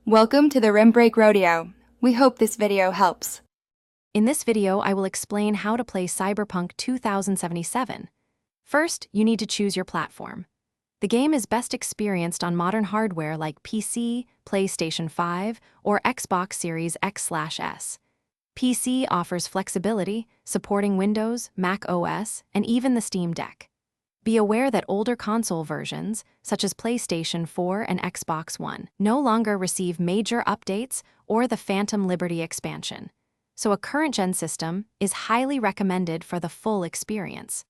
Welcome to the Rim Break Rodeo. We hope this video helps. In this video, I will explain how to play Cyberpunk 2077. First, you need to choose your platform. The game is best experienced on modern hardware like PC, PlayStation 5, or Xbox Series X/S. PC offers flexibility, supporting Windows, Mac OS, and even the Steam Deck. Be aware that older console versions, such as PlayStation 4 and Xbox One, no longer receive major updates or the Phantom Liberty expansion, so a current-gen system is highly recommended for the full experience.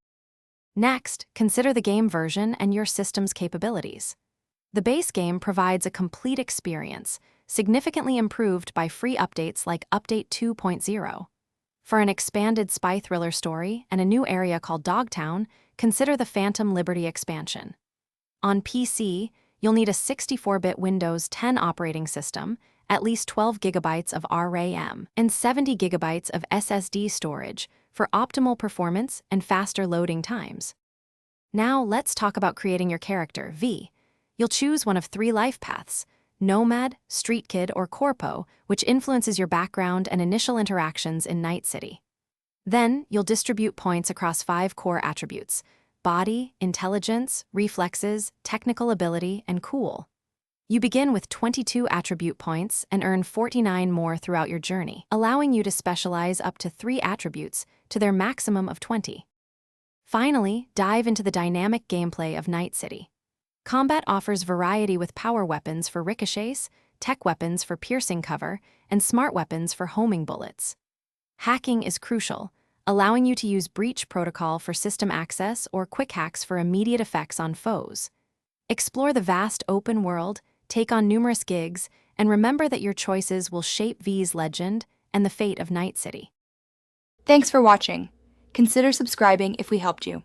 Next, consider the game version and your system's capabilities. The base game provides a complete experience, significantly improved by free updates like Update 2.0. For an expanded spy thriller story and a new area called Dogtown, consider the Phantom Liberty expansion. On PC, you'll need a 64-bit Windows 10 operating system, at least 12 GB of RAM, and 70 GB of SSD storage for optimal performance and faster loading times. Now let's talk about creating your character, V. You'll choose one of three life paths: Nomad, Street Kid, or Corpo, which influences your background and initial interactions in Night City. Then, you'll distribute points across 5 core attributes: body, intelligence, reflexes, technical ability, and cool. You begin with 22 attribute points and earn 49 more throughout your journey, allowing you to specialize up to 3 attributes to their maximum of 20. Finally, dive into the dynamic gameplay of Night City. Combat offers variety with power weapons for ricochets, tech weapons for piercing cover, and smart weapons for homing bullets. Hacking is crucial, allowing you to use breach protocol for system access or quick hacks for immediate effects on foes. Explore the vast open world, take on numerous gigs, and remember that your choices will shape V's legend and the fate of Night City. Thanks for watching. Consider subscribing if we helped you.